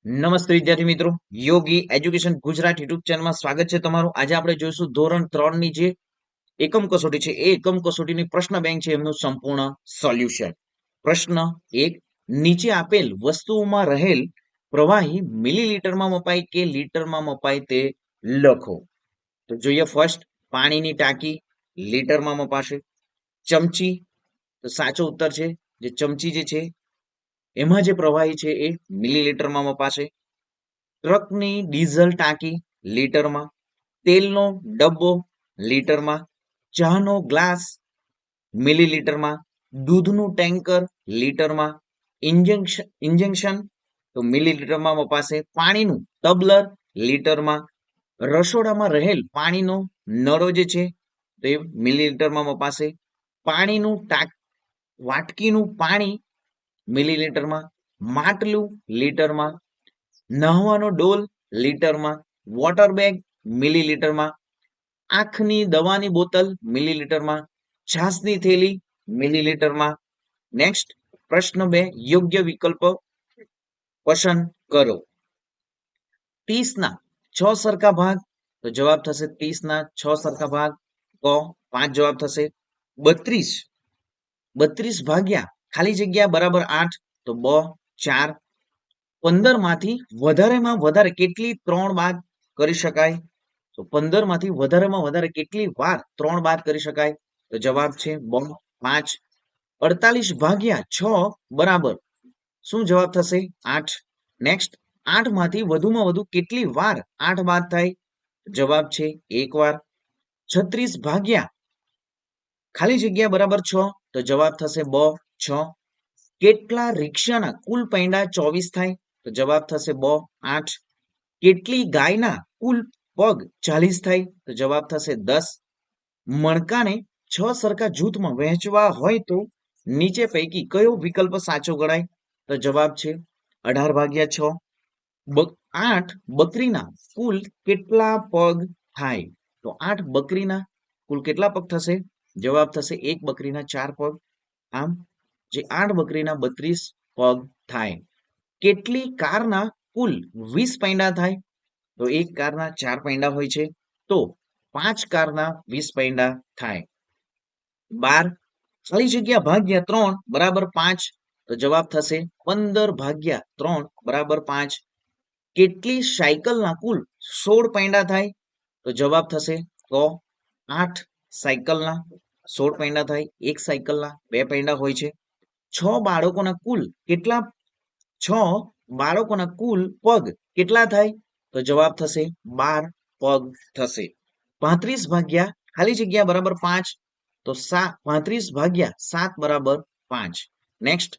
નમસ્તે વિદ્યાર્થી મિત્રો, યોગી એજ્યુકેશન ગુજરાત યુટ્યુબ ચેનલમાં સ્વાગત છે તમારું. આજે આપણે જોઈશું ધોરણ 3 ની જે એકમ કસોટી છે એ એકમ કસોટીની પ્રશ્ન બેંક છે એમનું સંપૂર્ણ સોલ્યુશન. પ્રશ્ન 1, નીચે આપેલ વસ્તુઓમાં રહેલ પ્રવાહી મિલીલીટરમાં મપાય કે લીટરમાં મપાય તે લખો. તો જોઈએ ફર્સ્ટ, પાણીની ટાંકી લીટરમાં મપાશે. ચમચી, તો સાચો ઉત્તર છે જે ચમચી જે છે એમાં જે પ્રવાહી છે એ મિલીલીટરમાં મપાશે. ટ્રકની ડીઝલ ટાંકી લીટરમાં, તેલનો ડબ્બો લીટરમાં, ચાનો ગ્લાસ મિલીલીટરમાં, દૂધનું ટેન્કર લીટરમાં, ઇન્જેક્શન તો મિલીલીટરમાં મપાશે, પાણીનું ટબલર લીટરમાં, રસોડામાં રહેલ પાણીનો નળો જે છે તો એ મિલીલીટરમાં મપાશે, પાણીનું વાટકીનું પાણી મિલીલીટરમાં, માટલું લીટરમાં, નહાવાનો ડોલ લીટરમાં, વોટર બેગ મિલીલીટરમાં, આંખની દવાની બોતલ મિલીલીટરમાં, છાસની થેલી મિલીલીટરમાં. નેક્સ્ટ, પ્રશ્ન 2, યોગ્ય વિકલ્પ પસંદ કરો. 30 ના 6 સરખા ભાગ, તો જવાબ થશે 30 ના 6 સરખા ભાગ. ક 5 જવાબ થશે. 32 ભાગ્યા ખાલી જગ્યા બરાબર 8, તો બ 4. 15 માંથી વધારેમાં વધારે કેટલી 3 બાદ કરી શકાય? તો 15 માંથી વધારેમાં વધારે કેટલી વાર 3 બાદ કરી શકાય? તો જવાબ છે બ 5. 48 ભાગ્યા 6 બરાબર શું જવાબ થશે? 8. નેક્સ્ટ, 8 માંથી વધુમાં વધુ કેટલી વાર 8 બાદ થાય? જવાબ છે 1 વાર. 36 ભાગ્યા ખાલી જગ્યા બરાબર 6, તો જવાબ થશે બ 6. કેટલા રિક્ષાના કુલ પૈંડા 24 થાય? તો જવાબ થશે બ 8. કેટલી ગાયના કુલ પગ 40 થાય? તો જવાબ થશે 10. મણકાને 6 સરખા જૂથમાં વહેંચવા હોય તો નીચે પૈકી કયો વિકલ્પ સાચો ગણાય? તો જવાબ છે 18 ભાગ્યા 6. 8 બકરીના કુલ કેટલા પગ થાય? તો 8 બકરીના કુલ કેટલા પગ થશે? જવાબ થશે 1 બકરીના 4 પગ. આમ જે 8 બકરીના 32 પગ થાય. કેટલી કારના કુલ 20 પૈંડા થાય? તો એક કારના 4 પૈંડા હોય છે, તો 5 કારના 20 પૈંડા થાય. 12 ખાલી જગ્યા ભાગ્યા 3 બરાબર 5, તો જવાબ થશે 15 ભાગ્યા 3 બરાબર 5. કેટલી સાયકલના કુલ 16 પૈંડા થાય? તો જવાબ થશે ક 8 સાયકલના 16 પૈંડા થાય. એક સાયકલના 2 પૈંડા હોય છે. 6 બાળકોના કુલ કેટલા 6 બાળકોના કુલ પગ કેટલા થાય? તો જવાબ થશે 12 પગ થશે. 35 ભાગ્યા ખાલી જગ્યા બરાબર 5, તો 35 ભાગ્યા 7 બરાબર 5. નેક્સ્ટ,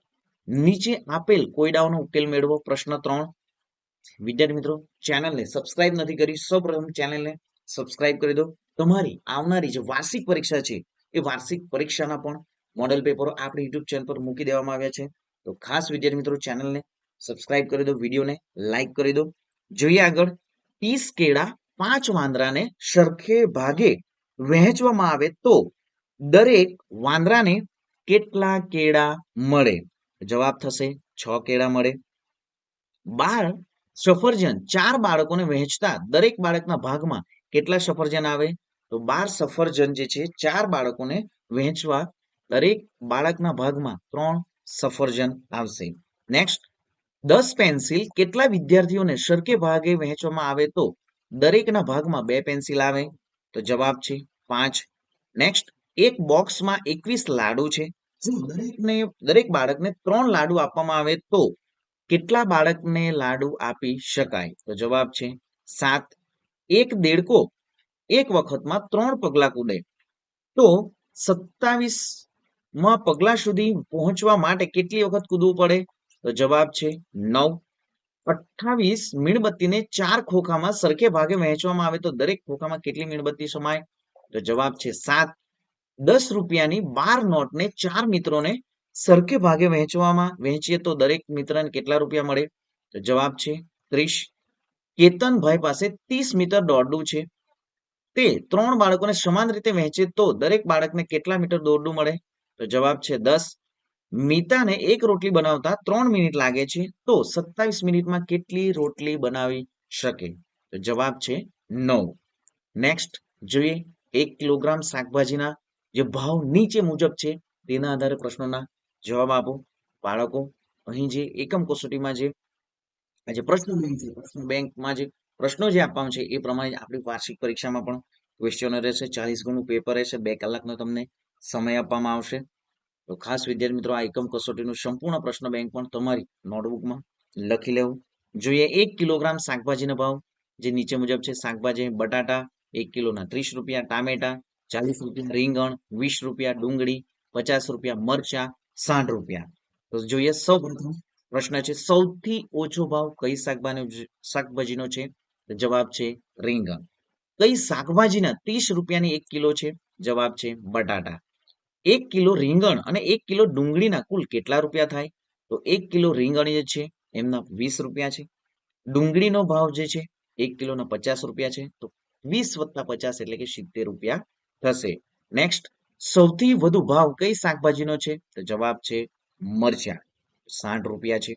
નીચે આપેલ કોયડાઓનો ઉકેલ મેળવો. પ્રશ્ન 3. વિદ્યાર્થી મિત્રો, ચેનલને સબસ્ક્રાઇબ નથી કરી, સૌપ્રથમ ચેનલને સબસ્ક્રાઇબ કરી દો. તમારી આવનારી જે વાર્ષિક પરીક્ષા છે એ વાર્ષિક પરીક્ષાના પણ મોડેલ પેપરો આપણી યુટ્યુબ ચેનલ પર મૂકી દેવામાં આવ્યા છે. તો ખાસ વિદ્યાર્થી મિત્રો ચેનલને સબસ્ક્રાઇબ કરી દો, વિડીયોને લાઈક કરી દો. જોઈએ આગળ. 30 કેળા 5 વાંદરાને સરખે ભાગે વહેંચવામાં આવે તો દરેક વાંદરાને કેટલા કેળા મળે? જવાબ થશે 6 કેળા મળે. 12 સફરજન 4 બાળકોને વહેંચતા દરેક બાળકના ભાગમાં કેટલા સફરજન આવે? તો 12 સફરજન જે છે 4 બાળકોને વહેંચવા દરેક બાળકના ભાગમાં 3 સફરજન આવશે. નેક્સ્ટ, 10 પેન્સિલ કેટલા વિદ્યાર્થીઓને સરખે ભાગે વહેંચવામાં આવે તો દરેકના ભાગમાં 2 પેન્સિલ આવે? તો જવાબ છે 5. નેક્સ્ટ, એક બોક્સમાં 21 લાડુ છે. દરેક બાળકને 3 લાડુ આપવામાં આવે તો કેટલા બાળકને લાડુ આપી શકાય? તો જવાબ છે 7. એક દેડકો એક વખતમાં 3 પગલા કૂદે તો 27 પગલા સુધી પહોંચવા માટે કેટલી વખત કૂદવું પડે? તો જવાબ છે 9. 28 મીણબત્તીને 4 ખોખામાં સરખે ભાગે વહેંચવામાં આવે તો દરેક ખોખામાં કેટલી મીણબત્તી સમાય? તો જવાબ છે 7. 10 રૂપિયાની 12 નોટને 4 મિત્રોને સરખે ભાગે વહેંચીએ તો દરેક મિત્રને કેટલા રૂપિયા મળે? તો જવાબ છે 30. કેતનભાઈ પાસે 30 મીટર દોરડું છે. તે 3 બાળકોને સમાન રીતે વહેંચે તો દરેક બાળકને કેટલા મીટર દોરડું મળે? તો જવાબ છે 10. મીતાને એક રોટલી બનાવતા 3 મિનિટ લાગે છે તો 27 મિનિટમાં કેટલી રોટલી બનાવી શકે? તો જવાબ છે 9. નેક્સ્ટ જોઈએ 1 કિલોગ્રામ શાકભાજીના જે ભાવ નીચે મુજબ છે તેના આધારે પ્રશ્નોના જવાબ આપો. બાળકો અહીં જે એકમ કસોટીમાં જે આ જે પ્રશ્ન બેંક છે પ્રશ્ન બેંકમાં જે પ્રશ્નો જે આપવામાં છે એ પ્રમાણે આપણી વાર્ષિક પરીક્ષામાં પણ ક્વેશ્ચનો રહેશે. 40 ગુણનું પેપર રહેશે. 2 કલાકનો તમને સમય આપવામાં આવશે. તો ખાસ વિદ્યાર્થી મિત્રો આ એકમ કસોટીનું સંપૂર્ણ પ્રશ્ન બેંક પણ તમારી નોટબુકમાં લખી લેવું. જોઈએ 1 કિલોગ્રામ શાકભાજીનો ભાવ જે નીચે મુજબ છે. શાકભાજી બટાટા 1 કિલોના 30 રૂપિયા, ટામેટા 40 રૂપિયા, રીંગણ 20 રૂપિયા, ડુંગળી 50 રૂપિયા, મરચા 60 રૂપિયા. તો જોઈએ સૌપ્રથમ પ્રશ્ન છે સૌથી ઓછો ભાવ કઈ શાકભાજીનો છે? તો જવાબ છે રીંગણ. કઈ શાકભાજીના 30 રૂપિયાની 1 કિલો છે? જવાબ છે બટાટા. 1 કિલો રીંગણ અને 1 કિલો ડુંગળીના કુલ કેટલા રૂપિયા થાય? તો 1 કિલો રીંગણ જે છે એમના 20 રૂપિયા છે. ડુંગળીનો ભાવ જે છે 1 કિલોના 50 રૂપિયા છે. તો 20 + 50 એટલે કે 70 રૂપિયા થશે. નેક્સ્ટ સૌથી વધુ ભાવ કઈ શાકભાજીનો છે? તો જવાબ છે મરચા 60 રૂપિયા છે.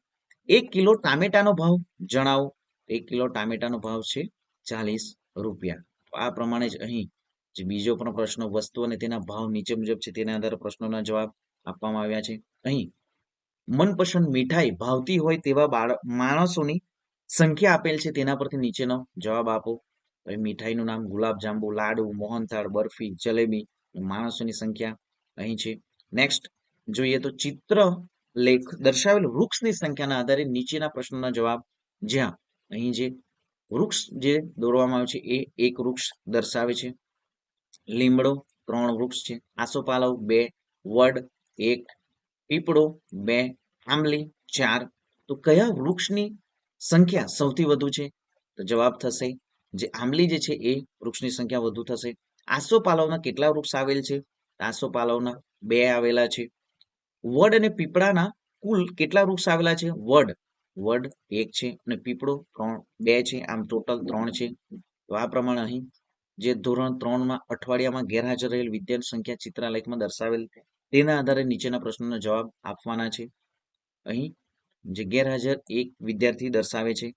1 કિલો ટામેટાનો ભાવ જણાવો. 1 કિલો ટામેટાનો ભાવ છે 40 રૂપિયા. તો આ પ્રમાણે જ અહીં જે બીજો પણ પ્રશ્ન વસ્તુ અને તેના ભાવ નીચે મુજબ છે તેના આધારે પ્રશ્નોના જવાબ આપવામાં આવ્યા છે. અહીં મનપસંદ મીઠાઈ ભાવતી હોય તેવા માણસોની સંખ્યા આપેલ છે તેના પરથી નીચેનો જવાબ આપો. મીઠાઈનું નામ ગુલાબજાંબુ, લાડુ, મોહનથાળ, બરફી, જલેબી. માણસોની સંખ્યા અહીં છે. નેક્સ્ટ જોઈએ તો ચિત્ર લેખ દર્શાવેલ વૃક્ષની સંખ્યાના આધારે નીચેના પ્રશ્નોના જવાબ જ્યાં અહીં જે વૃક્ષ જે દોરવામાં આવ્યું છે એ એક વૃક્ષ દર્શાવે છે. લીમડો 3 વૃક્ષ છે. આસોપાલવ 2, વડ 1, પીપળો 2, આંબલી 4. તો કયા વૃક્ષની સંખ્યા સૌથી વધુ છે? તો જવાબ થશે જે આંબલી જે છે એ વૃક્ષની સંખ્યા વધુ થશે. આસોપાલવના કેટલા વૃક્ષ આવેલ છે? આસોપાલવના 2 આવેલા છે. વડ અને પીપળાના કુલ કેટલા વૃક્ષ આવેલા છે? વડ 1 છે અને પીપળો 2 છે. આમ ટોટલ 3 છે. તો આ પ્રમાણે અહીં જે ધોરણ 3માં અઠવાડિયામાં ગેરહાજર રહેલ વિદ્યાર્થી સંખ્યા ચિત્રાલેખમાં દર્શાવેલ તેના આધારે નીચેના પ્રશ્નોના જવાબ આપવાના છે. અહીં જે ગેરહાજર એક વિદ્યાર્થી દર્શાવે છે.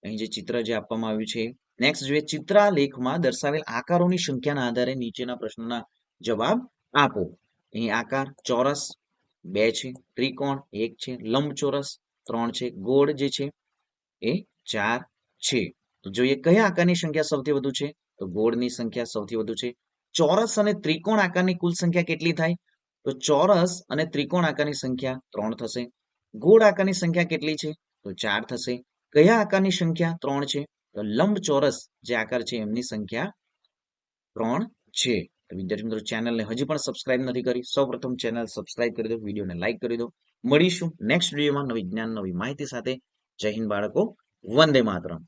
અહીં જે ચિત્ર જે આપવામાં આવ્યું છે. નેક્સ્ટ જોઈએ ચિત્રાલેખમાં દર્શાવેલ આકારોની સંખ્યાના આધારે નીચેના પ્રશ્નોના જવાબ આપો. અહીં આકાર ચોરસ 2 છે, ત્રિકોણ 1 છે, લંબચોરસ 3 છે, ગોળ જે છે એ 4 છે. તો જોઈએ કયા આકારની સંખ્યા સૌથી વધુ છે? તો ગોળની સંખ્યા સૌથી વધુ છે. ચોરસ અને ત્રિકોણ આકારની કુલ સંખ્યા કેટલી થાય? તો ચોરસ અને ત્રિકોણ આકારની સંખ્યા 3 થશે. ગોળ આકારની સંખ્યા કેટલી છે? તો 4 થશે. કયા આકારની સંખ્યા 3 છે? તો લંબચોરસ જે આકાર છે એમની સંખ્યા 3 છે. તો વિદ્યાર્થી મિત્રો ચેનલને હજી પણ સબસ્ક્રાઇબ નથી કરી સૌપ્રથમ ચેનલ સબસ્ક્રાઇબ કરી દો, વિડીયોને લાઈક કરી દો. મળીશું નેક્સ્ટ વિડીયોમાં નવી જ્ઞાન નવી માહિતી સાથે. જય હિન્દ બાળકો, વંદે માતરમ.